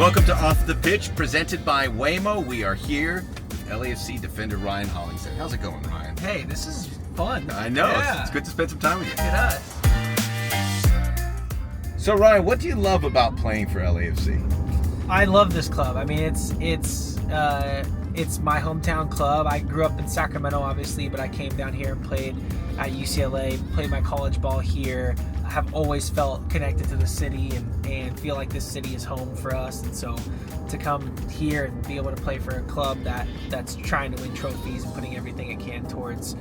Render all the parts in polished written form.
Welcome to Off the Pitch, presented by Waymo. We are here with LAFC defender Ryan Hollingshead. How's it going, Ryan? Hey, this is fun. I know. Yeah. It's good to spend some time with you. Look at us. So, Ryan, what do you love about playing for LAFC? I love this club. I mean, it's my hometown club. I grew up in Sacramento, obviously, but I came down here and played at UCLA, played my college ball here. I have always felt connected to the city and feel like this city is home for us. And so to come here and be able to play for a club that's trying to win trophies and putting everything it can towards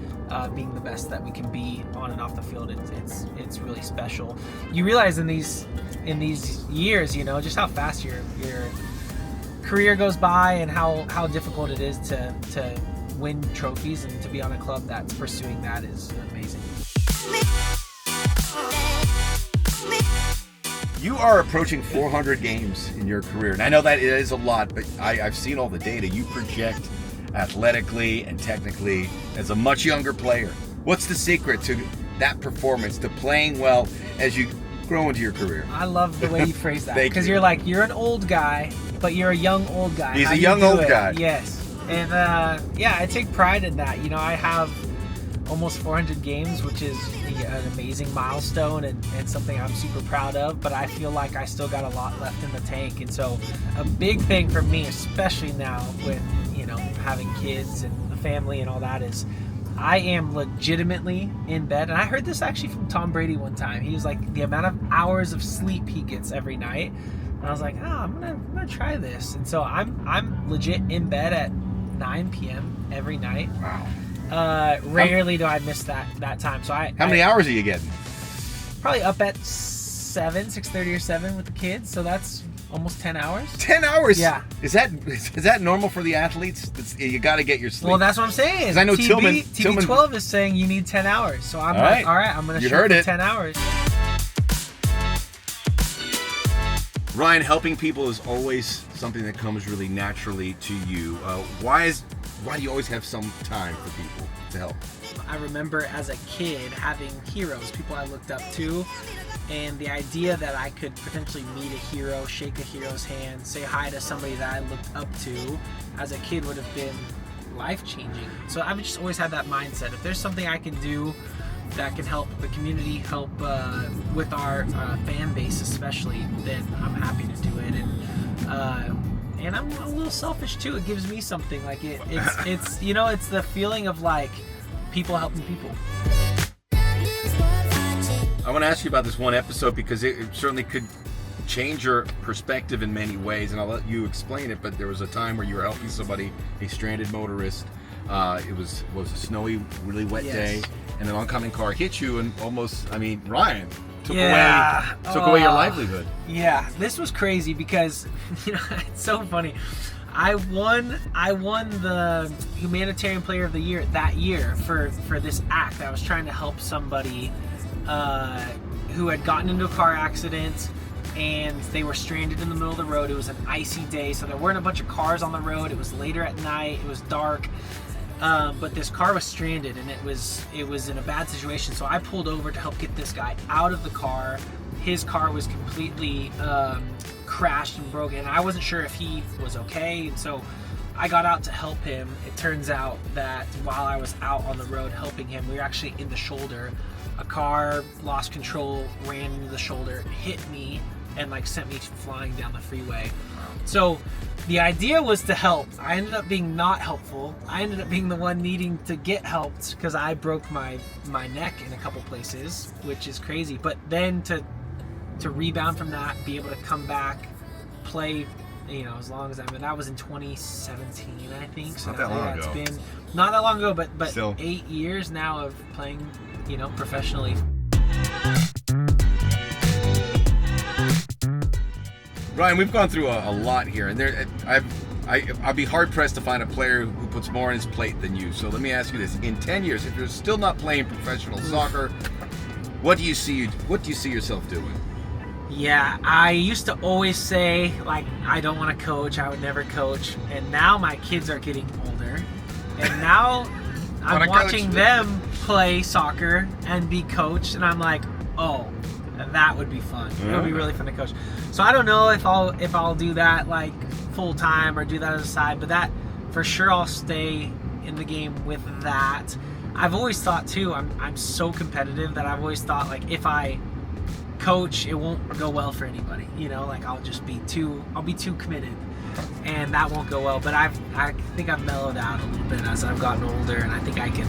being the best that we can be on and off the field, it's really special. You realize in these years, you know, just how fast your career goes by and how difficult it is to win trophies, and to be on a club that's pursuing that is amazing. You are approaching 400 games in your career, and I know that it is a lot, but I've seen all the data. You project athletically and technically as a much younger player. What's the secret to that performance, to playing well as you grow into your career? I love the way you phrase that, Thank because you. you're like, you're an old guy, but you're a young old guy. He's How a you young do old it? guy. Yes. And yeah, I take pride in that. You know, I have almost 400 games, which is an amazing milestone and something I'm super proud of, but I feel like I still got a lot left in the tank. And so a big thing for me, especially now with, you know, having kids and a family and all that, is I am legitimately in bed. And I heard this actually from Tom Brady one time. He was like, the amount of hours of sleep he gets every night. And I was like, I'm gonna try this. And so I'm legit in bed at 9 p.m. every night. Wow. Rarely do I miss that time. So How many hours are you getting? probably up at 6:30 or 7 with the kids. So that's almost 10 hours. 10 hours? Yeah. Is that normal for the athletes? You got to get your sleep. Well, that's what I'm saying. 'Cause I know TB12 is saying you need 10 hours. So I'm All like, right. all right, I'm going to You shoot heard for it. 10 hours. Ryan, helping people is always something that comes really naturally to you. Why do you always have some time for people to help? I remember as a kid having heroes, people I looked up to, and the idea that I could potentially meet a hero, shake a hero's hand, say hi to somebody that I looked up to as a kid would have been life-changing. So I've just always had that mindset. If there's something I can do that can help the community, help with our fan base especially, then I'm happy to do it. And I'm a little selfish too. It gives me something. Like it's you know, it's the feeling of like people helping people. I want to ask you about this one episode because it certainly could change your perspective in many ways, and I'll let you explain it. But there was a time where you were helping somebody, a stranded motorist. It was a snowy, really wet day, and an oncoming car hit you, and almost, Ryan took away your livelihood. Yeah, this was crazy because, you know, it's so funny. I won the Humanitarian Player of the Year that year for this act. I was trying to help somebody who had gotten into a car accident and they were stranded in the middle of the road. It was an icy day, so there weren't a bunch of cars on the road. It was later at night. It was dark. But this car was stranded, and it was in a bad situation. So I pulled over to help get this guy out of the car. His car was completely crashed and broken, and I wasn't sure if he was okay. And so I got out to help him. It turns out that while I was out on the road helping him, we were actually in the shoulder. A car lost control, ran into the shoulder, hit me, and like sent me flying down the freeway. So the idea was to help. I ended up being not helpful. I ended up being the one needing to get helped because I broke my neck in a couple places, which is crazy. But then to rebound from that, be able to come back, play, you know, as long as that was in 2017, I think. So not that long ago. It's been not that long ago, but Still. 8 years now of playing, you know, professionally. Ryan, we've gone through a lot here, and I'd be hard pressed to find a player who puts more on his plate than you. So let me ask you this: in 10 years, if you're still not playing professional soccer, what do you see yourself doing? Yeah, I used to always say, like, I don't want to coach, I would never coach. And now my kids are getting older. And now I'm watching them play soccer and be coached. And I'm like, oh, And that would be fun. It would be really fun to coach. So I don't know if I'll do that like full time or do that as a side, but that for sure I'll stay in the game with that. I've always thought too, I'm so competitive that I've always thought like if I coach, it won't go well for anybody. You know, like I'll be too committed, and that won't go well. But I think I've mellowed out a little bit as I've gotten older, and I think I can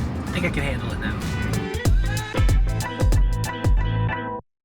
handle it now.